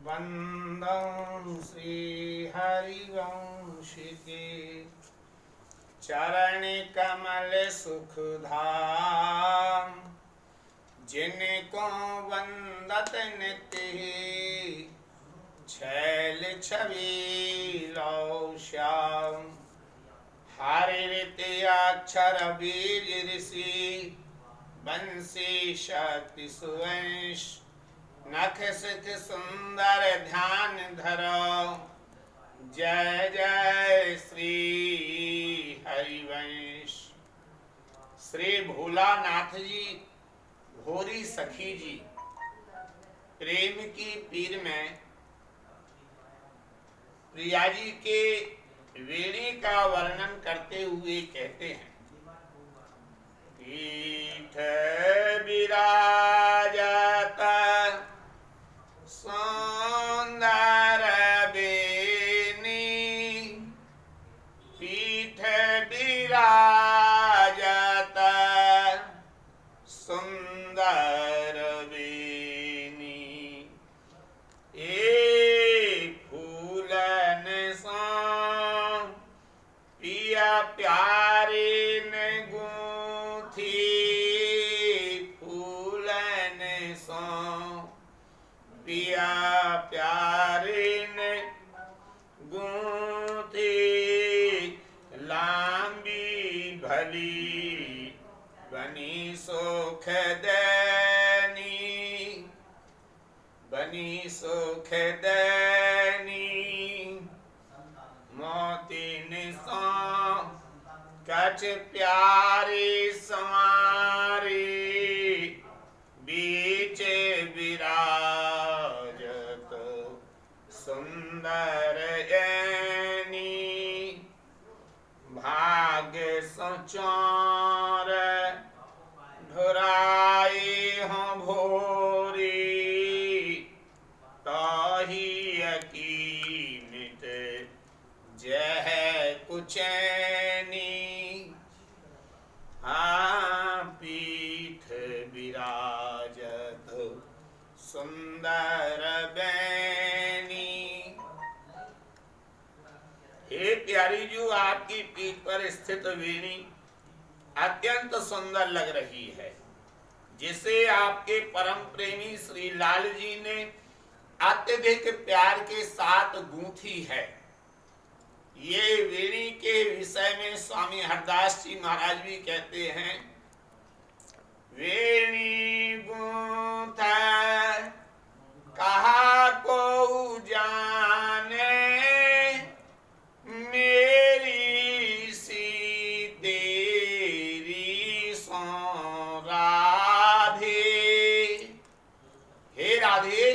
वंदं श्री हरिवंश के चरण कमल सुखधाम, जिनको वंदत नित्य छैल छवि लौ श्याम। हरित अक्षर बीज ऋषि बंसी शक्ति सुवंश, नख सिख सुंदर ध्यान धरो। जय जय श्री हरिवंश। श्री भोलानाथ जी, भोरी सखी जी प्रेम की पीर में प्रिया जी के वेणी का वर्णन करते हुए कहते हैं, पीठ विराजत सुंदर बेनी, पीठ विराजत सुंदर बेनी। एक फूलन सो पिया प्यारे न गूंथी, फूलन सो पिया प्यारे न गूंथी। लांबी भली बनी सुख दैनी, बनी सुख दैनी। मोती निसो कछ प्यारी संवारी, बीच विराजत सुंदर ऐनी। भाग्य सोचोर ढुराई हो भोरी, ताही यकीनित जह कुचैनी। पीठ विराजत सुंदर बैनी। हे प्यारी जी, आपकी पीठ पर स्थित वेणी अत्यंत सुंदर लग रही है, जिसे आपके परम प्रेमी श्री लाल जी ने अत्यधिक प्यार के साथ गूंथी है। ये वेणी के विषय में स्वामी हरदास जी महाराज भी कहते हैं, वेणी गूंथ कहा को जाने, मेरी सी तेरी सो राधे। हे राधे,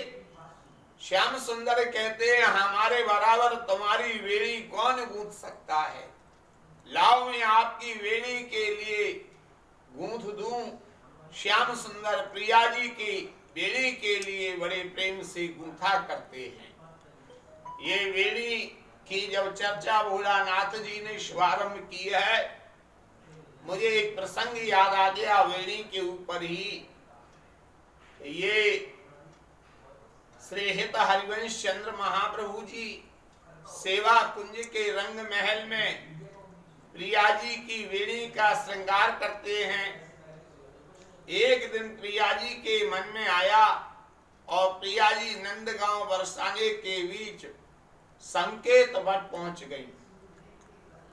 श्याम सुंदर कहते हैं, हमारे बराबर तुम्हारी वेणी कौन गूंथ सकता है। लाओ मैं आपकी वेणी के लिए गूंथ दूं। श्याम सुंदर प्रिया जी की वेणी के लिए बड़े प्रेम से गूंथा करते हैं। ये वेणी की जब चर्चा भोलानाथ जी ने शुभारंभ की है, मुझे एक प्रसंग याद आ गया। वेणी के ऊपर ही ये श्री हित हरिवंश चंद्र महाप्रभु जी सेवा कुंज के रंग महल में प्रिया जी की वेणी का श्रृंगार करते हैं। एक दिन प्रिया जी के मन में आया और प्रिया जी नंदगांव बरसाने के बीच संकेत वट पहुंच गई।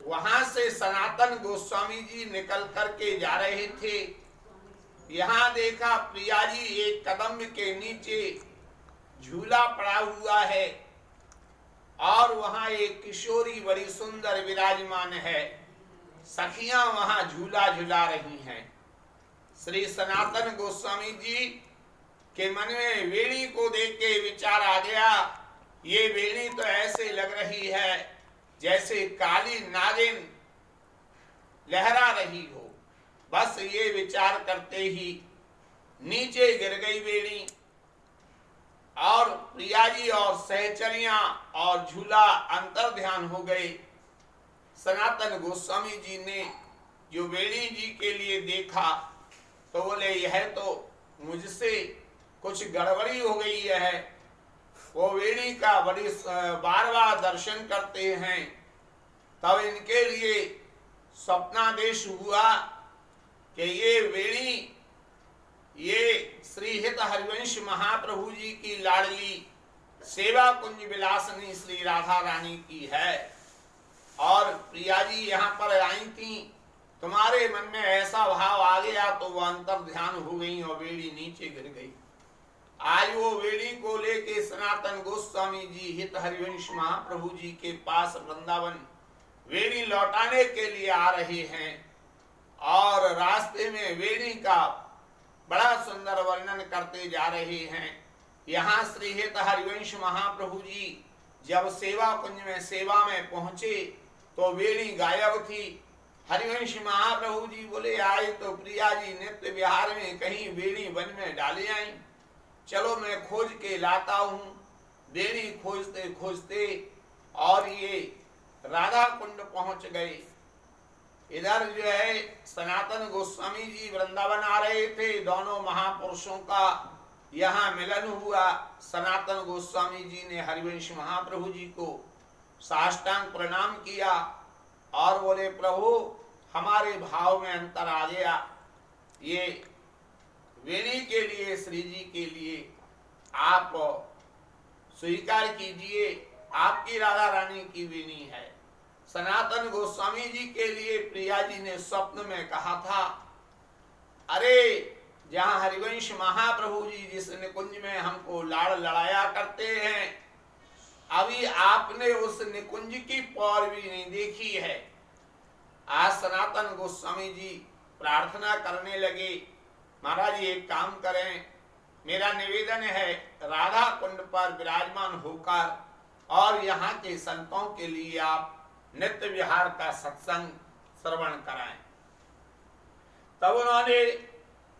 वहां से सनातन गोस्वामी जी निकल करके जा रहे थे। यहाँ देखा प्रिया जी एक कदम के नीचे झूला पड़ा हुआ है और वहां एक किशोरी बड़ी सुंदर विराजमान है। सखियां वहां झूला झूला रही हैं। श्री सनातन गोस्वामी जी के मन में वेणी को देख के विचार आ गया, ये वेणी तो ऐसे लग रही है जैसे काली नागिन लहरा रही हो। बस ये विचार करते ही नीचे गिर गई वेणी और प्रिया जी और सहचरियां और झूला अंतर ध्यान हो गए। सनातन गोस्वामी जी ने जो वेणी जी के लिए देखा तो बोले, यह तो मुझसे कुछ गड़बड़ी हो गई है। वो वेणी का बड़ी बार बार दर्शन करते हैं। तब इनके लिए स्वप्नादेश हुआ कि ये वेणी ये श्री हित हरिवंश महाप्रभु जी की लाडली सेवा कुंज विलासनी श्री राधा रानी की है। और प्रिया जी यहाँ पर आई थी, तुम्हारे मन में ऐसा भाव आ गया तो वो अंतर ध्यान हो गई और वेणी नीचे गिर गई। आज वो वेणी को लेके सनातन गोस्वामी जी हित हरिवंश महाप्रभु जी के पास वृंदावन वेणी लौटाने के लिए आ रहे हैं। और रास्ते में वेणी का बड़ा सुंदर वर्णन करते जा रहे हैं। यहाँ श्री हित हरिवंश महाप्रभु जी जब सेवा कुंज में सेवा में पहुंचे तो वेणी गायब थी। हरिवंश महाप्रभु जी बोले आए तो प्रिया जी नित्य विहार में कहीं वेणी वन में डाले आई, चलो मैं खोज के लाता हूँ। वेणी खोजते खोजते और ये राधा कुंड पहुंच गए। इधर जो है सनातन गोस्वामी जी वृंदावन आ रहे थे, दोनों महापुरुषों का यहाँ मिलन हुआ। सनातन गोस्वामी जी ने हरिवंश महाप्रभु जी को साष्टांग प्रणाम किया और बोले प्रभु हमारे भाव में अंतर आ गया, ये वेणी के लिए श्री जी के लिए आप स्वीकार कीजिए, आपकी राधा रानी की वेणी है। सनातन गोस्वामी जी के लिए प्रिया जी ने स्वप्न में कहा था, अरे जहाँ हरिवंश महाप्रभु जी जिस निकुंज में हमको लाड़ लड़ाया करते हैं, अभी आपने उस निकुंज की पौर भी नहीं देखी है। आज सनातन गोस्वामी जी प्रार्थना करने लगे, महाराज एक काम करें, मेरा निवेदन है राधा कुंड पर विराजमान होकर और यहाँ के संतों के लिए आप नित्य विहार का सत्संग श्रवण कराएं। तब उन्होंने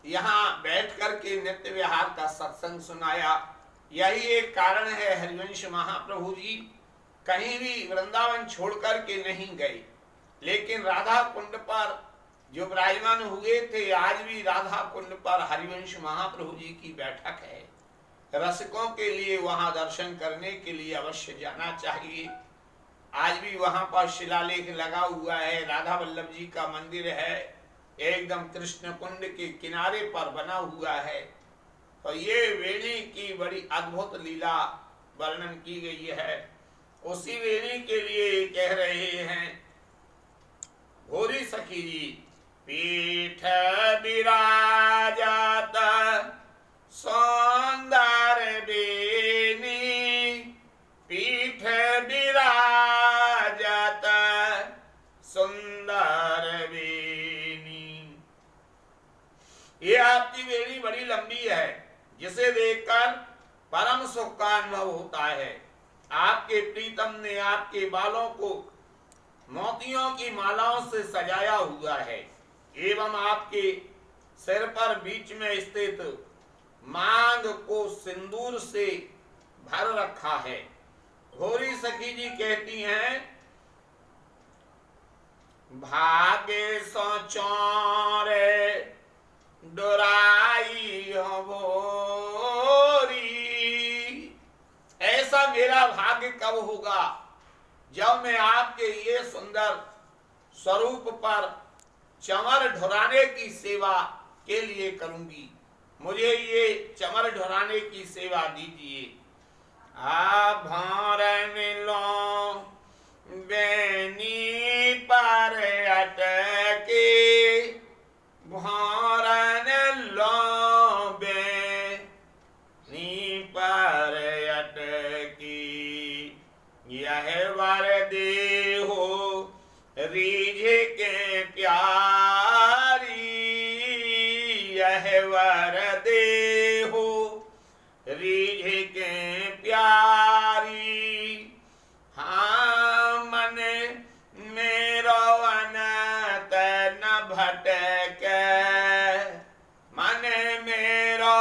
यहाँ बैठ करके नित्य विहार का सत्संग सुनाया। यही एक कारण है हरिवंश महाप्रभु जी कहीं भी वृंदावन छोड़ करके नहीं गए, लेकिन राधा कुंड पर जो विराजमान हुए थे, आज भी राधा कुंड पर हरिवंश महाप्रभु जी की बैठक है। रसिकों के लिए वहां दर्शन करने के लिए अवश्य जाना चाहिए। आज भी वहां पर शिलालेख लगा हुआ है, राधा वल्लभ जी का मंदिर है, एकदम कृष्ण कुंड के किनारे पर बना हुआ है। तो ये वेणी की बड़ी अद्भुत लीला वर्णन की गई है। उसी वेणी के लिए कह रहे हैं भोरी सखी जी, पीठ विराजत सौंदर वेणी, पीठ विराजत सुंदर वेणी। ये आपकी वेणी बड़ी लंबी है, जिसे देखकर परम सुख का अनुभव होता है। आपके प्रीतम ने आपके बालों को मोतियों की मालाओं से सजाया हुआ है एवं आपके सिर पर बीच में स्थित मांग को सिंदूर से भर रखा है। घोरी सखी जी कहती हैं, भागे सो चौरे डोराई हो भोरी, ऐसा मेरा भाग्य कब होगा जब मैं आपके ये सुंदर स्वरूप पर चमर ढुराने की सेवा के लिए करूंगी, मुझे ये चमर ढुराने की सेवा दीजिए। आभरण लो बेनी पर अटके, भरण लो बेनी पर अटकी, यह वर देहो रीझ के प्यारी, यह वर देहो रीझ के प्यारी। हाँ मन मेरो अनत न भटक, मन मेरो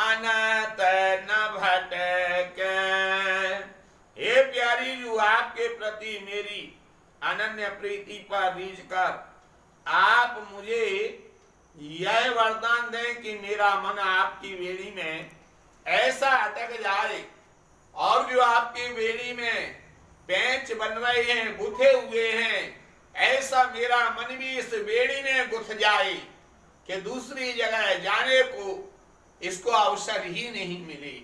अनत न भटक। हे प्यारी, जो आपके प्रति मेरी अनन्य प्रीति पर रीझ कर आप मुझे यह वरदान दें कि मेरा मन आपकी वेणी में ऐसा अटक जाए और जो आपकी वेणी में पेंच बन रहे हैं, गुथे हुए हैं, ऐसा मेरा मन भी इस वेणी में गुथ जाए कि दूसरी जगह जाने को इसको अवसर ही नहीं मिले।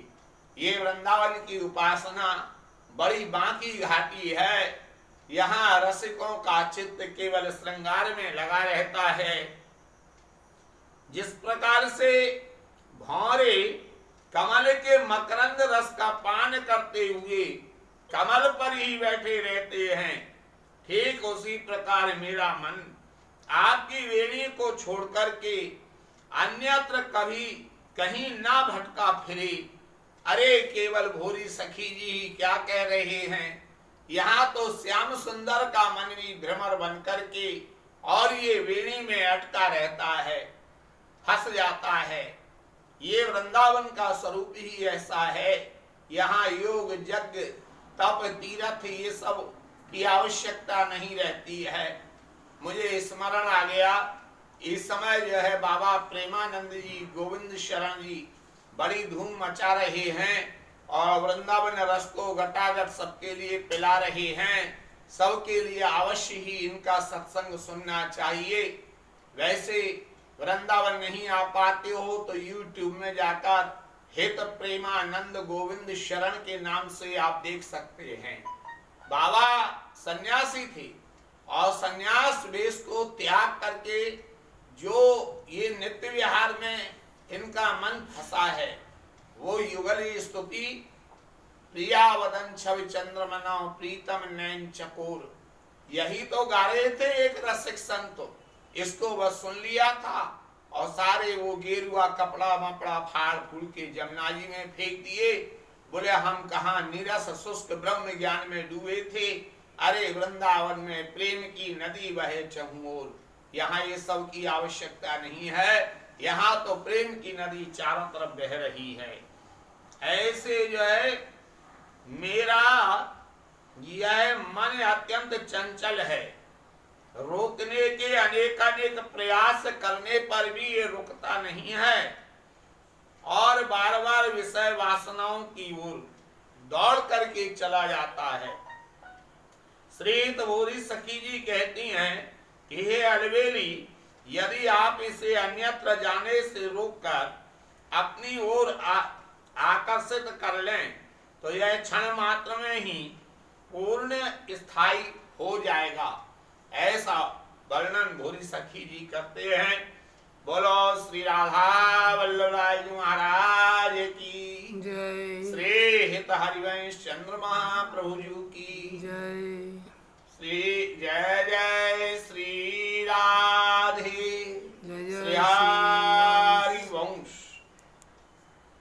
ये वृंदावन की उपासना बड़ी बांकी घाटी है। यहाँ रसिकों का चित्त केवल श्रृंगार में लगा रहता है। जिस प्रकार से भौरे कमल के मकरंद रस का पान करते हुए कमल पर ही बैठे रहते हैं, ठीक उसी प्रकार मेरा मन आपकी वेणी को छोड़ करके अन्यत्र कभी कहीं ना भटका फिरे। अरे केवल भोरी सखी जी ही क्या कह रहे हैं, यहाँ तो श्याम सुंदर का मन भी भ्रमर बन करके और ये वेणी में अटका रहता है, फंस जाता है। ये वृंदावन का स्वरूप ही ऐसा है। यहाँ योग यज्ञ तप तीर्थ ये सब की आवश्यकता नहीं रहती है। मुझे स्मरण आ गया, इस समय जो है बाबा प्रेमानंद जी, गोविंद शरण जी बड़ी धूम मचा रहे हैं और वृंदावन रस को घटाघट सबके लिए पिला रहे हैं। सबके लिए अवश्य ही इनका सत्संग सुनना चाहिए। वैसे वृंदावन नहीं आ पाते हो तो YouTube में जाकर हित प्रेमानंद गोविंद शरण के नाम से आप देख सकते हैं। बाबा सन्यासी थे और सन्यास वेश को त्याग करके जो ये नित्य विहार में इनका मन फंसा है, वो युगली स्तुति प्रिया वदन छवि चंद्रमना प्रीतम नैन चकोर, यही तो गा रहे थे एक रसिक संत। इसको बस सुन लिया था और सारे वो गेरुआ कपड़ा मपड़ा फाड़ फूल के जमुना जी में फेंक दिए। बोले हम कहाँ नीरस शुष्क ब्रह्म ज्ञान में डूबे थे। अरे वृंदावन में प्रेम की नदी बहे चहुओर, यहाँ ये सब की आवश्यकता नहीं है। यहाँ तो प्रेम की नदी चारों तरफ बह रही है। ऐसे जो है मेरा यह मन अत्यंत चंचल है, रोकने के अनेक प्रयास करने पर भी ये रुकता नहीं है और बार बार विषय वासनाओं की ओर दौड़ करके चला जाता है। श्री तबोरी सखी जी कहती हैं कि हे अलवेली, यदि आप इसे अन्यत्र जाने से रोककर अपनी ओर आकर्षित कर लें तो यह क्षण मात्र में ही पूर्ण स्थायी हो जाएगा। ऐसा वर्णन भोरी सखी जी करते हैं। बोलो श्री राधा वल्लभ राय महाराज की जय। श्री हित हरिवंश चंद्र महाप्रभु जी की जय। श्री जय जय श्री राम।